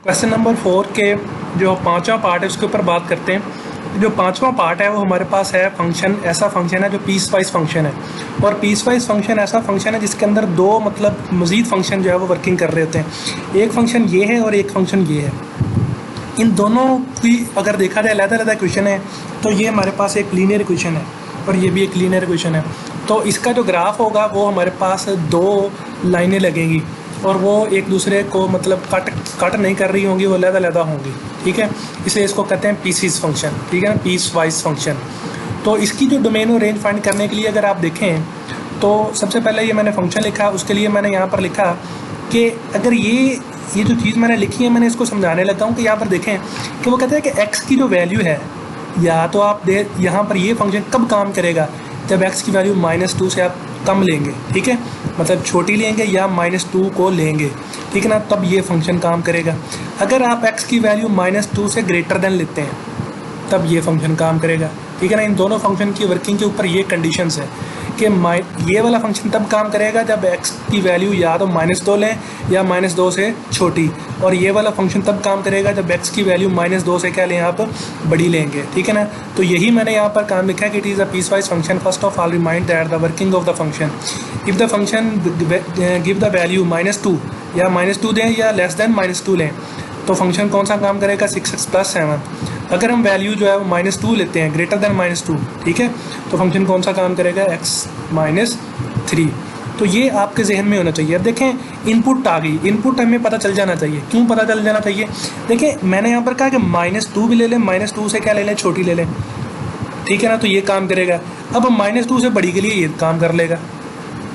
Question number 4 के जो पांचवा पार्ट है उसके ऊपर बात करते हैं। जो पांचवा पार्ट है वो हमारे पास है फंक्शन, ऐसा फंक्शन है जो पीस वाइज फंक्शन है। और पीस वाइज फंक्शन ऐसा फंक्शन है जिसके अंदर दो मतलब मज़ीद फंक्शन जो है वो वर्किंग कर रहे होते हैं। एक फंक्शन ये है और एक फंक्शन ये है। इन दोनों की अगर देखा जाए अलग-अलग इक्वेशन है तो ये हमारे पास एक लीनियर इक्वेशन है और ये भी एक लीनियर इक्वेशन है। तो इसका जो ग्राफ होगा वो हमारे पास दो लाइनें लगेंगी और वो एक दूसरे को मतलब कट नहीं कर रही होंगी, वो अलग-अलग होंगी, ठीक है। इसलिए इसको कहते हैं पीसीस फंक्शन, ठीक है ना, पीस वाइज फंक्शन। तो इसकी जो डोमेन और रेंज फाइंड करने के लिए अगर आप देखें तो सबसे पहले ये मैंने फंक्शन लिखा, उसके लिए मैंने यहाँ पर लिखा कि अगर ये जो चीज़ मैंने लिखी है मैंने इसको समझाने लगा हूँ कि यहाँ पर देखें कि वो कहते हैं कि x की जो वैल्यू है, या तो आप यहाँ पर ये फंक्शन कब काम करेगा जब x की वैल्यू -2 से आप कम लेंगे, ठीक है, मतलब छोटी लेंगे या -2 को लेंगे, ठीक है ना, तब ये फंक्शन काम करेगा। अगर आप x की वैल्यू -2 से ग्रेटर देन लेते हैं तब ये फंक्शन काम करेगा, ठीक है ना। इन दोनों फंक्शन की वर्किंग के ऊपर ये कंडीशंस है कि ये वाला फंक्शन तब काम करेगा जब x की वैल्यू या तो -2 लें या -2 से छोटी, और ये वाला फंक्शन तब काम करेगा जब x की वैल्यू -2 से क्या लें आप, बड़ी लेंगे, ठीक है ना। तो यही मैंने यहाँ पर काम लिखा है कि it is a piecewise function. First of all remind that the working of the function, if the function give the value -2 या -2 दें या लेस देन -2 लें तो फंक्शन कौन सा काम करेगा, 6x + 7। अगर हम वैल्यू जो है वो -2 लेते हैं, ग्रेटर देन -2, ठीक है, तो फंक्शन कौन सा काम करेगा, x - 3। तो ये आपके जहन में होना चाहिए। अब देखें इनपुट आ गई, इनपुट हमें पता चल जाना चाहिए। क्यों पता चल जाना चाहिए, देखें मैंने यहाँ पर कहा कि -2 भी ले लें, -2 से क्या ले लें, छोटी ले लें, ठीक है ना, तो ये काम करेगा। अब -2 से बड़ी के लिए ये काम कर लेगा,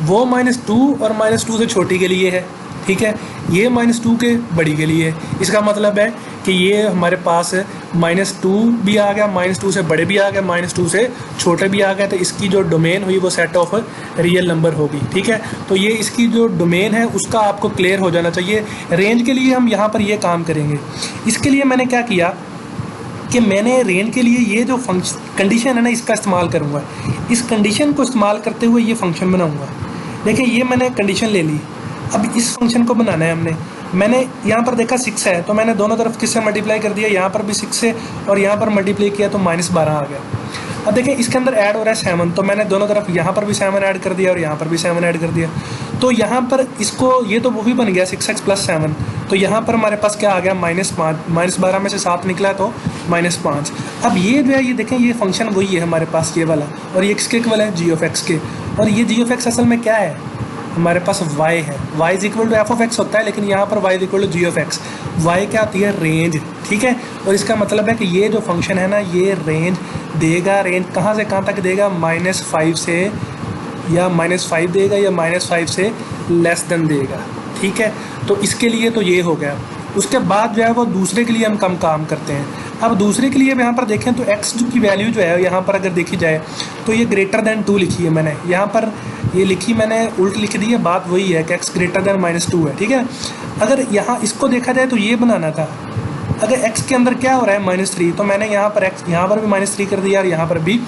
वो -2 और -2 से छोटी के लिए है, ठीक है, ये -2 के बड़ी के लिए। इसका मतलब है कि ये हमारे पास -2 भी आ गया, -2 से बड़े भी आ गया, -2 से छोटे भी आ गए, तो इसकी जो डोमेन हुई वो सेट ऑफ रियल नंबर होगी, ठीक है। तो ये इसकी जो डोमेन है उसका आपको क्लियर हो जाना चाहिए। रेंज के लिए हम यहाँ पर ये काम करेंगे। इसके लिए मैंने क्या किया कि मैंने रेंज के लिए ये जो फंक्शन कंडीशन है ना इसका इस्तेमाल करूँगा। इस कंडीशन को इस्तेमाल करते हुए ये फंक्शन बनाऊँगा। देखिए ये मैंने कंडीशन ले ली, अब इस फंक्शन को बनाना है मैंने यहाँ पर देखा 6 है तो मैंने दोनों तरफ किससे मल्टीप्लाई कर दिया, यहाँ पर भी 6 से और यहाँ पर मल्टीप्लाई किया तो -12 आ गया। अब देखें इसके अंदर ऐड हो रहा है 7, तो मैंने दोनों तरफ यहाँ पर भी 7 ऐड कर दिया और यहाँ पर भी 7 ऐड कर दिया। तो यहाँ पर इसको ये तो वो भी बन गया 6x + 7, तो यहाँ पर हमारे पास क्या आ गया, -5, -12 में से 7 निकला तो -5। अब ये जो है ये देखें ये फंक्शन वही है हमारे पास ये वाला, और ये किसके इक्वल है, g(x) के। और ये g(x) असल में क्या है, हमारे पास y है, y = f(x) होता है, लेकिन यहाँ पर y = g(x). y क्या होती है, रेंज, ठीक है। और इसका मतलब है कि ये जो फंक्शन है ना ये रेंज देगा। रेंज कहाँ से कहाँ तक देगा, -5 से, या -5 देगा या -5 से लेस देन देगा, ठीक है। तो इसके लिए तो ये हो गया। उसके बाद जो है वो दूसरे के लिए हम कम काम करते हैं। अब दूसरे के लिए यहाँ पर देखें तो x की वैल्यू जो है यहाँ पर अगर देखी जाए तो ये >2 लिखी है मैंने, यहाँ पर ये लिखी मैंने उल्ट लिख दी है, बात वही है कि x > -2 है, ठीक है। अगर यहाँ इसको देखा जाए तो ये बनाना था, अगर x के अंदर क्या हो रहा है, -3, तो मैंने यहाँ पर x यहाँ पर भी -3 कर दिया और यहाँ पर भी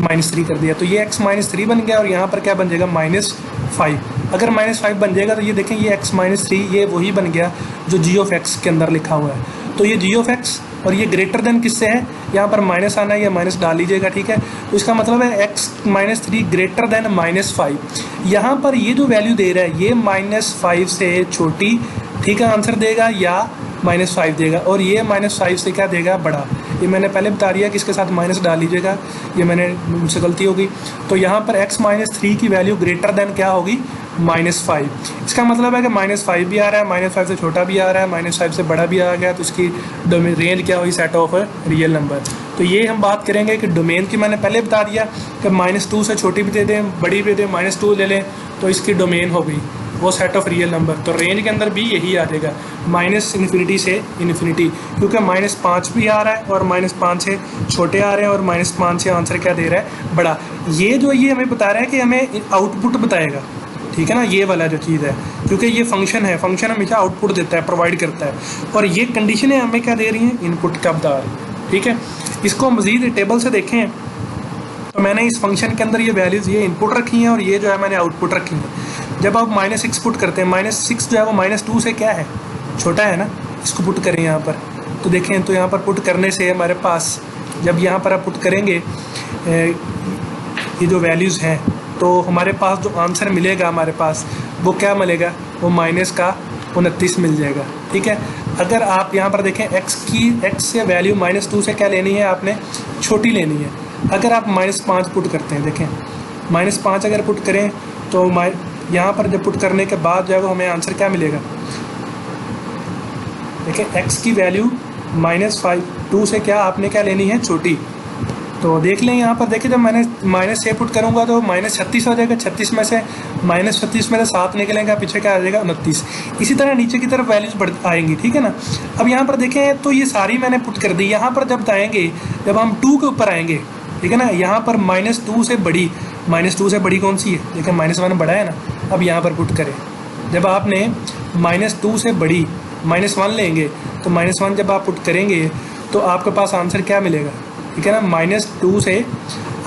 -3 कर दिया, तो ये x -3 बन गया और यहाँ पर क्या बन जाएगा, -5। अगर -5 बन जाएगा तो ये देखें ये x -3 ये वही बन गया जो g(x) के अंदर लिखा हुआ है। तो ये g(x) और ये ग्रेटर देन किससे है, यहाँ पर माइनस आना है, या माइनस डाल लीजिएगा, ठीक है। तो इसका मतलब है x -3 ग्रेटर देन -5। यहाँ पर ये जो वैल्यू दे रहा है ये -5 से छोटी, ठीक है, आंसर देगा, या -5 देगा, और ये -5 से क्या देगा, बड़ा। ये मैंने पहले बता दिया कि इसके साथ माइनस डाल लीजिएगा, ये मैंने मुझसे गलती होगी। तो यहाँ पर x -3 की वैल्यू ग्रेटर देन क्या होगी, -5। इसका मतलब है कि -5 भी आ रहा है, -5 से छोटा भी आ रहा है, -5 से बड़ा भी आ गया, तो इसकी डोमेन रेंज क्या हुई, सेट ऑफ रियल नंबर। तो ये हम बात करेंगे कि डोमेन की मैंने पहले बता दिया कि -2 से छोटी भी दे दें, बड़ी भी दे दें, -2 ले लें तो इसकी डोमेन हो गई वो सेट ऑफ रियल नंबर। तो रेंज के अंदर भी यही आ जाएगा, -∞ से ∞, क्योंकि -5 भी आ रहा है और -5 से छोटे आ रहे हैं और -5 से आंसर क्या दे रहा है, बड़ा। ये जो ये हमें बता रहा है कि हमें आउटपुट बताएगा, ठीक है ना, ये वाला जो चीज़ है, क्योंकि ये फंक्शन है, फंक्शन हमेशा आउटपुट देता है, प्रोवाइड करता है, और ये कंडीशनें हमें क्या दे रही हैं, इनपुट का बता रही है, ठीक है। इसको मज़ीद टेबल से देखें तो मैंने इस फंक्शन के अंदर ये वैल्यूज़ ये इनपुट रखी हैं और ये जो है मैंने आउटपुट रखी है। जब आप -6 पुट करते हैं, -6 जो है वो -2 से क्या है, छोटा है ना, इसको पुट करें यहाँ पर, तो देखें तो यहाँ पर पुट करने से हमारे पास जब यहाँ पर आप पुट करेंगे ये जो वैल्यूज़ हैं, तो हमारे पास जो आंसर मिलेगा हमारे पास वो क्या मिलेगा, वो -29 मिल जाएगा। ठीक है, अगर आप यहाँ पर देखें x से वैल्यू -2 से क्या लेनी है, आपने छोटी लेनी है। अगर आप -5 पुट करते हैं, देखें -5 अगर पुट करें तो यहाँ पर जब पुट करने के बाद जो है हमें आंसर क्या मिलेगा, देखें x की वैल्यू -2 से क्या आपने क्या लेनी है, छोटी। तो देख लें यहाँ पर, देखिए जब मैंने -6 पुट करूँगा तो -36 हो जाएगा, 36 में से -36 में से 7 निकलेंगे, पीछे क्या आ जाएगा 29। इसी तरह नीचे की तरफ वैल्यूज बढ़ आएंगी। ठीक है ना। अब यहाँ पर देखें तो ये सारी मैंने पुट कर दी। यहाँ पर जब आएंगे, जब हम 2 के ऊपर आएंगे, ठीक है ना, यहाँ पर -2 से बड़ी, -2 से बड़ी कौन सी है, देखिए -1 बड़ा है ना। अब यहाँ पर पुट करें, जब आपने -2 से बड़ी -1 लेंगे, तो -1 जब आप पुट करेंगे तो आपके पास आंसर क्या मिलेगा, ठीक है ना। -2 से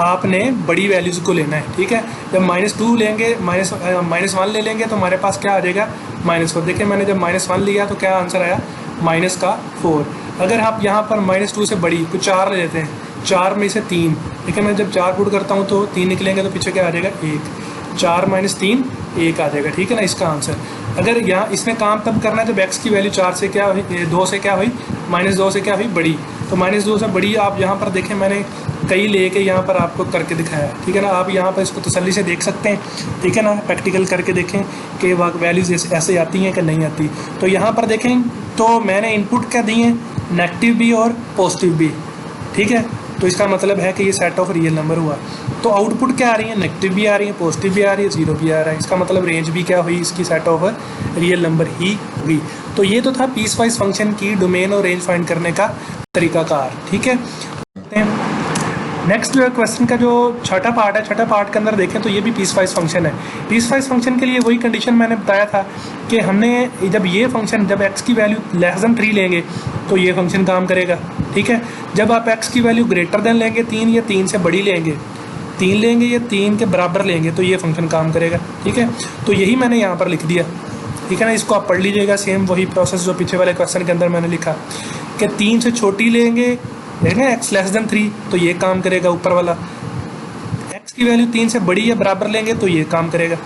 आपने बड़ी वैल्यूज़ को लेना है। ठीक है, जब -2 लेंगे, -1 ले लेंगे तो हमारे पास क्या आ जाएगा, -4। देखिए मैंने जब -1 लिया तो क्या आंसर आया, -4। अगर आप यहाँ पर -2 से बड़ी कुछ 4 ले लेते हैं, 4 में से 3, ठीक है, मैं जब 4 पुट करता हूँ तो 3 निकलेंगे, तो पीछे क्या आ जाएगा 1। 4 - 3 1 आ जाएगा। ठीक है ना, इसका आंसर। अगर यहाँ इसमें काम तब करना है जब x की वैल्यू 4 से क्या हुई, 2 से क्या हुई, -2 से क्या हुई, बड़ी। तो -2 से बड़ी आप यहाँ पर देखें, मैंने कई लेके यहाँ पर आपको करके दिखाया है। ठीक है ना, आप यहाँ पर इसको तसल्ली से देख सकते हैं। ठीक है ना, प्रैक्टिकल करके देखें कि वैल्यूज़ ऐसे आती हैं कि नहीं आती। तो यहाँ पर देखें तो मैंने इनपुट क्या दी हैं, नेगेटिव भी और पॉजिटिव भी। ठीक है, तो इसका मतलब है कि ये सेट ऑफ रियल नंबर हुआ। तो आउटपुट क्या आ रही है, नेगेटिव भी आ रही है, पॉजिटिव भी आ रही है, 0 भी आ रहा है। इसका मतलब रेंज भी क्या हुई, इसकी सेट ऑफ रियल नंबर ही हुई। तो ये तो था पीस वाइज फंक्शन की डोमेन और रेंज फाइंड करने का तरीकाकार। ठीक है, नेक्स्ट जो है क्वेश्चन का जो छठा पार्ट है, छठा पार्ट के अंदर देखें तो ये भी पीस वाइज फंक्शन है। पीस वाइज फंक्शन के लिए वही कंडीशन मैंने बताया था कि हमने जब ये फंक्शन, जब x की वैल्यू <3 लेंगे तो ये फंक्शन काम करेगा। ठीक है, जब आप x की वैल्यू > लेंगे 3 या 3 से बड़ी लेंगे, 3 लेंगे या 3 के बराबर लेंगे तो ये फंक्शन काम करेगा। ठीक है, तो यही मैंने यहाँ पर लिख दिया। ठीक है ना, इसको आप पढ़ लीजिएगा, सेम वही प्रोसेस जो पीछे वाले क्वेश्चन के अंदर मैंने लिखा कि 3 से छोटी लेंगे, देखें x <3 तो ये काम करेगा ऊपर वाला। x की वैल्यू 3 से बड़ी या बराबर लेंगे तो ये काम करेगा।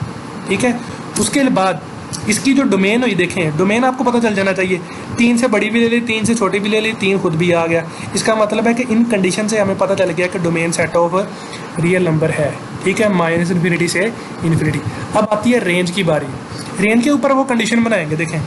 ठीक है, उसके बाद इसकी जो डोमेन हुई, देखें डोमेन आपको पता चल जाना चाहिए। 3 से बड़ी भी ले ली, 3 से छोटी भी ले ली, 3 खुद भी आ गया। इसका मतलब है कि इन कंडीशन से हमें पता चल गया कि domain set of real number है। ठीक है, -∞ से ∞। अब आती है रेंज की बारी। रेंज के ऊपर वो कंडीशन बनाएंगे। देखें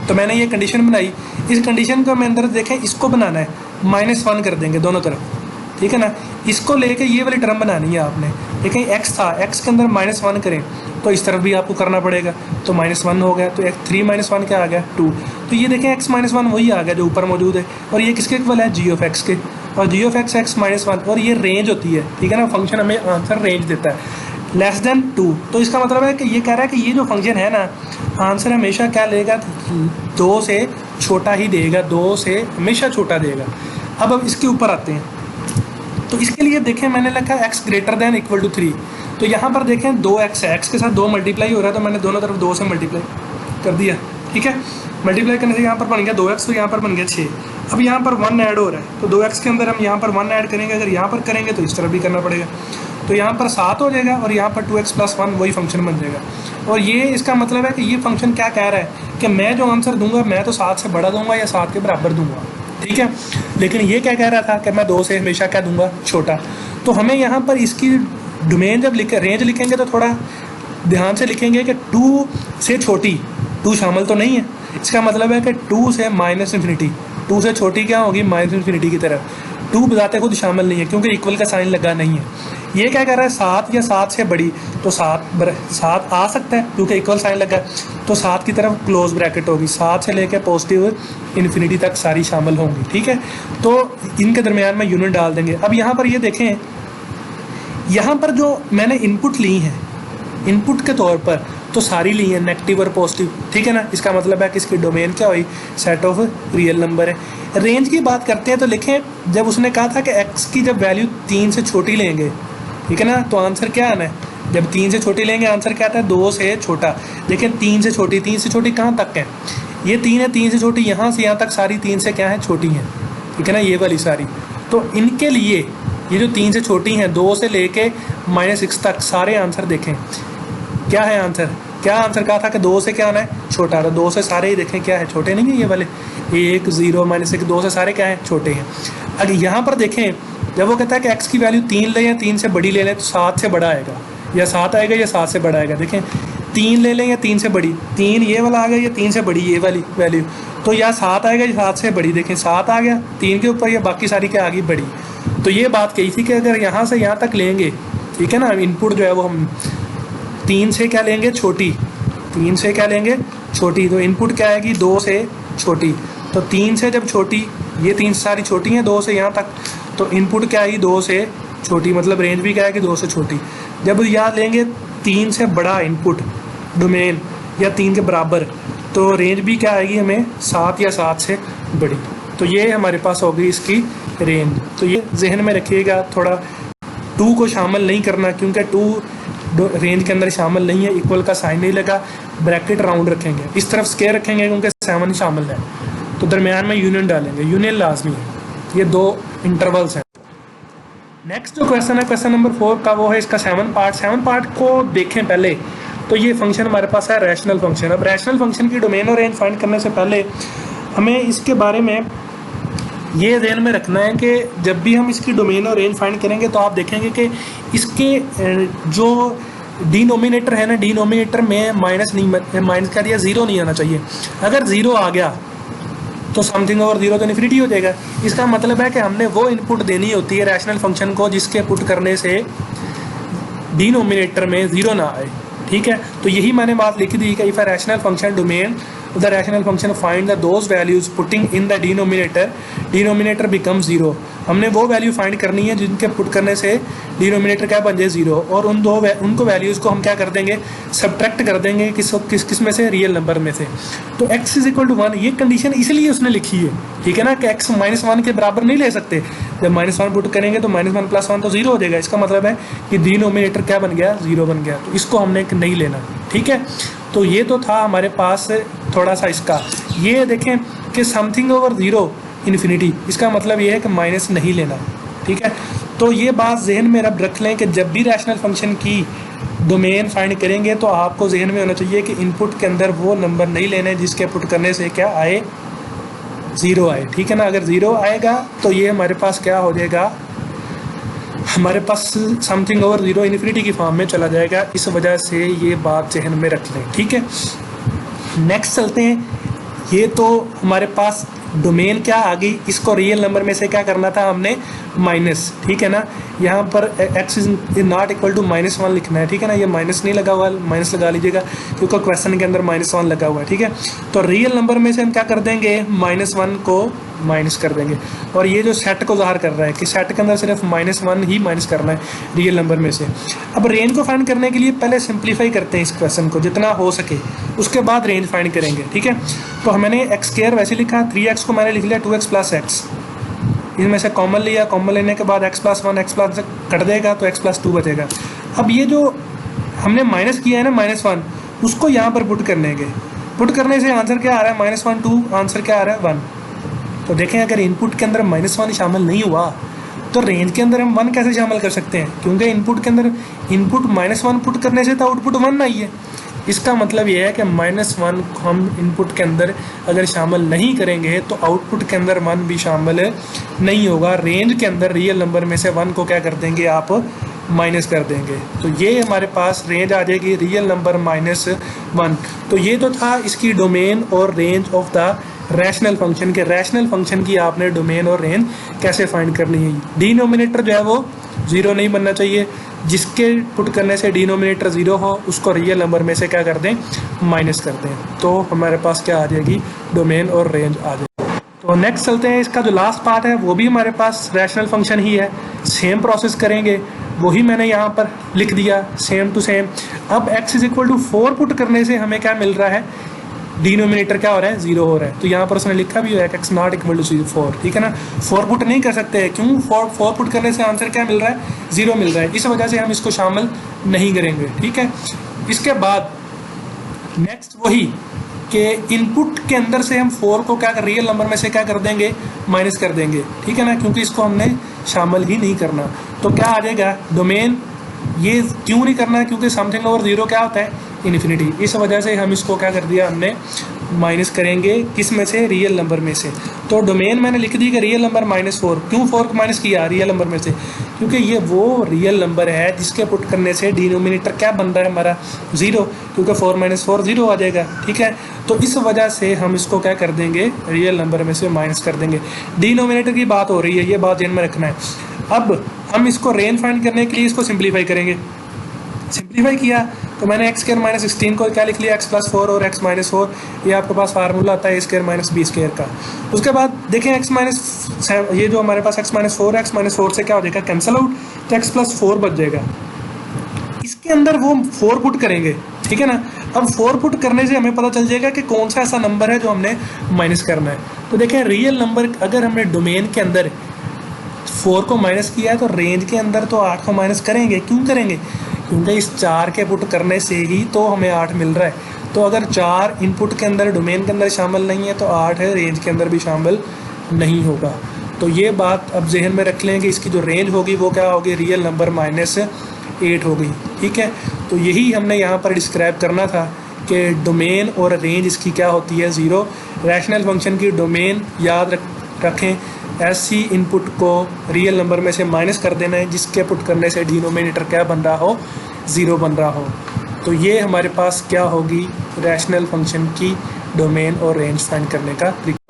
तो मैंने ये कंडीशन बनाई, इस कंडीशन को मैं अंदर देखें इसको बनाना है, -1 कर देंगे दोनों तरफ। ठीक है ना, इसको लेके ये वाली टर्म बनानी है आपने। देखें x था, x के अंदर -1 करें तो इस तरफ भी आपको करना पड़ेगा, तो -1 हो गया, तो 3 - 1 क्या आ गया 2। तो ये देखें x -1 वही आ गया जो ऊपर मौजूद है, और ये किसके इक्वल है, g of x के, और g of x x -1, और ये रेंज होती है। ठीक है ना, फंक्शन हमें आंसर रेंज देता है <2। तो इसका मतलब है कि ये कह रहा है कि ये जो फंक्शन है ना, आंसर हमेशा क्या लेगा, 2 से छोटा ही देगा, 2 से हमेशा छोटा देगा। अब इसके ऊपर आते हैं, तो इसके लिए देखें मैंने लिखा x > 3। तो यहाँ पर देखें 2x है, x के साथ 2 मल्टीप्लाई हो रहा है, तो मैंने दोनों तरफ 2 से मल्टीप्लाई कर दिया। ठीक है, मल्टीप्लाई करने से यहाँ पर बन गया 2x, तो यहाँ पर बन गया 6। अब यहाँ पर 1 ऐड हो रहा है, तो 2x के अंदर हम यहाँ पर 1 ऐड करेंगे, अगर यहाँ पर करेंगे तो इस तरफ भी करना पड़ेगा, तो यहाँ पर 7 हो जाएगा, और यहाँ पर 2x + 1 वही फंक्शन बन जाएगा। और ये इसका मतलब है कि ये फंक्शन क्या कह रहा है कि मैं जो आंसर दूंगा मैं तो 7 से बड़ा दूंगा या 7 के बराबर दूंगा। ठीक है, लेकिन ये क्या कह रहा था कि मैं 2 से हमेशा क्या दूंगा, छोटा। तो हमें यहाँ पर इसकी डोमेन जब रेंज लिखेंगे तो थोड़ा ध्यान से लिखेंगे कि 2 से छोटी, 2 शामिल तो नहीं है, इसका मतलब है कि 2 से -∞, 2 से छोटी क्या होगी, -∞ की तरफ। 2 बताते खुद शामिल नहीं है क्योंकि इक्वल का साइन लगा नहीं है। ये क्या कह रहा है, 7 या 7 से बड़ी, तो 7 आ सकता है क्योंकि इक्वल साइन लगा, तो 7 की तरफ क्लोज ब्रैकेट होगी, 7 से लेकर +∞ तक सारी शामिल होंगी। ठीक है, तो इनके दरमियान में यूनिट डाल देंगे। अब यहाँ पर ये देखें, यहाँ पर जो मैंने इनपुट ली हैं, इनपुट के तौर पर तो सारी ली है नेगेटिव और पॉजिटिव। ठीक है ना, इसका मतलब है कि इसकी डोमेन क्या हुई, सेट ऑफ रियल नंबर है। रेंज की बात करते हैं तो लिखें, जब उसने कहा था कि x की जब वैल्यू 3 से छोटी लेंगे, ठीक है ना, तो आंसर क्या आना है, जब 3 से छोटी लेंगे आंसर क्या आता है, 2 से छोटा। लेकिन 3 से छोटी कहाँ तक है, ये 3 है, 3 से छोटी, यहाँ से यहाँ तक सारी 3 से क्या है, छोटी हैं, ठीक है ना, ये वाली सारी। तो इनके लिए ये जो 3 से छोटी हैं, 2 से लेके -6 तक सारे आंसर देखें, क्या है आंसर, क्या आंसर कहा था कि 2 से क्या आना है, छोटा। तो 2 से सारे ही देखें क्या है, छोटे नहीं है ये वाले, 1 0 -1, 2 से सारे क्या है, छोटे हैं। अगर यहाँ पर देखें, जब वो कहता है कि x की वैल्यू 3 लें या 3 से बड़ी ले लें, तो 7 से बड़ा आएगा, या 7 आएगा या 7 से बड़ा आएगा। देखें 3 ले लें या 3 से बड़ी, 3 ये वाला आ गया या 3 से बड़ी ये वाली वैल्यू, तो या 7 आएगा या 7 से बड़ी। देखें 7 आ गया 3 के ऊपर, या बाकी सारी क्या आ गई, बड़ी। तो ये बात कही थी कि अगर यहाँ से यहाँ तक लेंगे, ठीक है ना, इनपुट जो है वो हम 3 से क्या लेंगे, छोटी, 3 से क्या लेंगे, छोटी, तो इनपुट क्या आएगी, 2 से छोटी। तो 3 से जब छोटी, ये 3 सारी छोटी हैं 2 से यहाँ तक, तो इनपुट क्या आएगी, 2 से छोटी, मतलब रेंज भी क्या आएगी, 2 से छोटी। जब यहाँ लेंगे 3 से बड़ा इनपुट डोमेन, या 3 के बराबर, तो रेंज भी क्या आएगी हमें, 7 या 7 से बड़ी। तो ये हमारे पास होगी इसकी रेंज। तो ये जहन में रखिएगा, थोड़ा 2 को शामिल नहीं करना, क्योंकि 2 रेंज के अंदर शामिल नहीं है, इक्वल का साइन नहीं लगा, ब्रैकेट राउंड रखेंगे, इस तरफ स्क्वायर रखेंगे क्योंकि 7 शामिल है, तो दरमियान में यूनियन डालेंगे, यूनियन लाजमी है। ये 2 इंटरवल्स हैं। नेक्स्ट जो क्वेश्चन है, क्वेश्चन नंबर 4 का, वो है इसका 7 पार्ट। 7 पार्ट को देखें पहले, तो ये फंक्शन हमारे पास है रैशनल फंक्शन। अब रैशनल फंक्शन की डोमेन और रेंज फाइंड करने से पहले हमें इसके बारे में ये ध्यान में रखना है कि जब भी हम इसकी डोमेन और रेंज फाइंड करेंगे, तो आप देखेंगे कि इसके जो डिनोमिनेटर है ना, डिनोमिनेटर में माइनस नहीं, माइनस का दिया, 0 नहीं आना चाहिए। अगर 0 आ गया तो समथिंग ओवर 0 तो इन्फिनिटी हो जाएगा। इसका मतलब है कि हमने वो इनपुट देनी होती है रैशनल फंक्शन को जिसके पुट करने से डिनोमिनेटर में 0 ना आए, ठीक है। तो यही मैंने बात लिखी थी कि if a rational function domain the rational function find the those values putting in the denominator become 0। हमने वो वैल्यू फाइंड करनी है जिनके पुट करने से डिनोमिनेटर क्या बन जाए, 0, और उनको वैल्यूज़ को हम क्या कर देंगे, सब्ट्रैक्ट कर देंगे किस में से, रियल नंबर में से। तो x = 1, ये कंडीशन इसलिए उसने लिखी है, ठीक है ना, कि x -1 के बराबर नहीं ले सकते। जब -1 पुट करेंगे तो -1 + 1 तो 0 हो जाएगा। इसका मतलब है कि डिनोमिनेटर क्या बन गया, 0 बन गया। तो इसको हमने नहीं लेना, ठीक है। तो ये तो था हमारे पास थोड़ा सा इसका। ये देखें कि समथिंग ओवर 0 इन्फिनिटी, इसका मतलब ये है कि माइनस नहीं लेना, ठीक है। तो ये बात जहन में रब रख लें कि जब भी रैशनल फंक्शन की डोमेन फाइंड करेंगे, तो आपको जहन में होना चाहिए कि इनपुट के अंदर वो नंबर नहीं लेने जिसके पुट करने से क्या आए, 0 आए, ठीक है ना। अगर 0 आएगा तो ये हमारे पास क्या हो जाएगा, हमारे पास समथिंग ओवर 0 इन्फिनिटी की फॉर्म में चला जाएगा। इस वजह से ये बात जहन में रख लें, ठीक है। नेक्स्ट चलते हैं। ये तो हमारे पास डोमेन क्या आ गई, इसको रियल नंबर में से क्या करना था हमने, माइनस, ठीक है ना। यहाँ पर x is not equal to -1 लिखना है, ठीक है ना। ये माइनस नहीं लगा हुआ, माइनस लगा लीजिएगा क्योंकि क्वेश्चन के अंदर -1 लगा हुआ है, ठीक है। तो रियल नंबर में से हम क्या कर देंगे, -1 को माइनस कर देंगे। और ये जो सेट को ज़ाहिर कर रहा है कि सेट के अंदर सिर्फ -1 ही माइनस करना है रियल नंबर में से। अब रेंज को फाइंड करने के लिए पहले सिंप्लीफाई करते हैं इस क्वेश्चन को जितना हो सके, उसके बाद रेंज फाइंड करेंगे, ठीक है। तो मैंने x² वैसे लिखा, 3x को मैंने लिख लिया 2x + x, इनमें से कॉमन लिया, कॉमन लेने के बाद x + 1 x+ कट देगा तो x + 2 बचेगा। अब ये जो हमने माइनस किया है ना -1, उसको यहाँ पर पुट करने के, पुट करने से आंसर क्या आ रहा है, -1 2, आंसर क्या आ रहा है 1। तो देखें अगर इनपुट के अंदर -1 शामिल नहीं हुआ तो रेंज के अंदर हम 1 कैसे शामिल कर सकते हैं, क्योंकि इनपुट के अंदर इनपुट -1 पुट करने से तो आउटपुट 1 आई है। इसका मतलब ये है कि -1 हम इनपुट के अंदर अगर शामिल नहीं करेंगे तो आउटपुट के अंदर 1 भी शामिल नहीं होगा। रेंज के अंदर रियल नंबर में से 1 को क्या कर देंगे आप, माइनस कर देंगे। तो ये हमारे पास रेंज आ जाएगी रियल नंबर -1। तो ये तो था इसकी डोमेन और range of the rational function के। रैशनल फंक्शन की आपने डोमेन और रेंज कैसे फाइंड करनी है। डिनोमिनेटर जो है वो 0 नहीं बनना चाहिए, जिसके पुट करने से डिनोमिनेटर 0 हो उसको रियल नंबर में से क्या कर दें, माइनस कर दें। तो हमारे पास क्या आ जाएगी, डोमेन और रेंज आ जाएगी। तो नेक्स्ट चलते हैं, इसका जो लास्ट पार्ट है वो भी हमारे पास रैशनल फंक्शन ही है, सेम प्रोसेस करेंगे, वही मैंने यहाँ पर लिख दिया सेम टू सेम। अब x = 4 पुट करने से हमें क्या मिल रहा है, डिनोमिनेटर क्या हो रहा है, 0 हो रहा है। तो यहाँ पर उसने लिखा भी है x ≠ = 4, ठीक है ना। 4 पुट नहीं कर सकते, क्यों, 4 पुट करने से आंसर क्या मिल रहा है, 0 मिल रहा है। इस वजह से हम इसको शामिल नहीं करेंगे, ठीक है। इसके बाद नेक्स्ट वही कि इनपुट के अंदर से हम 4 को क्या रियल नंबर में से क्या कर देंगे, माइनस कर देंगे, ठीक है ना, क्योंकि इसको हमने शामिल ही नहीं करना। तो क्या आ जाएगा डोमेन, ये क्यों नहीं करना है, क्योंकि समथिंग ओवर 0 क्या होता है, इन्फिनिटी। इस वजह से हम इसको क्या कर दिया हमने, माइनस करेंगे किस में से, रियल नंबर में से। तो डोमेन मैंने लिख दी कि रियल नंबर -4। क्यों 4 को माइनस किया रियल नंबर में से, क्योंकि ये वो रियल नंबर है जिसके पुट करने से डिनोमिनेटर क्या बन रहा है हमारा, 0, क्योंकि 4 - 4 0 आ जाएगा, ठीक है। तो इस वजह से हम इसको क्या कर देंगे, रियल नंबर में से माइनस कर देंगे। डिनोमिनेटर की बात हो रही है, ये बात ध्यान में रखना है। अब हम इसको रेंज फाइंड करने के लिए इसको सिंप्लीफाई करेंगे। सिंप्लीफाई किया तो मैंने x² - 16 को क्या लिख लिया, x + 4 और x - 4, ये आपके पास फार्मूला आता है a² - b² का। उसके बाद देखें ये जो हमारे पास x - 4 है, x - 4 से क्या हो जाएगा, कैंसिल आउट, तो x + 4 बच जाएगा। इसके अंदर वो 4 पुट करेंगे, ठीक है ना। अब 4 पुट करने से हमें पता चल जाएगा कि कौन सा ऐसा नंबर है जो हमने माइनस करना है। तो देखें रियल नंबर, अगर हमने डोमेन के अंदर 4 को माइनस किया है तो रेंज के अंदर तो 8 को माइनस करेंगे। क्यों करेंगे, क्योंकि इस 4 के पुट करने से ही तो हमें 8 मिल रहा है। तो अगर 4 इनपुट के अंदर डोमेन के अंदर शामिल नहीं है तो 8 है रेंज के अंदर भी शामिल नहीं होगा। तो ये बात अब जहन में रख लें कि इसकी जो रेंज होगी वो क्या होगी, रियल नंबर -8 होगी, ठीक है। तो यही हमने यहाँ पर डिस्क्राइब करना था कि डोमेन और रेंज इसकी क्या होती है, 0। रैशनल फंक्शन की डोमेन याद रखें, ऐसी इनपुट को रियल नंबर में से माइनस कर देना है जिसके पुट करने से डिनोमिनेटर क्या बन रहा हो, 0 बन रहा हो। तो ये हमारे पास क्या होगी, रैशनल फंक्शन की डोमेन और रेंज फाइंड करने का तरीका।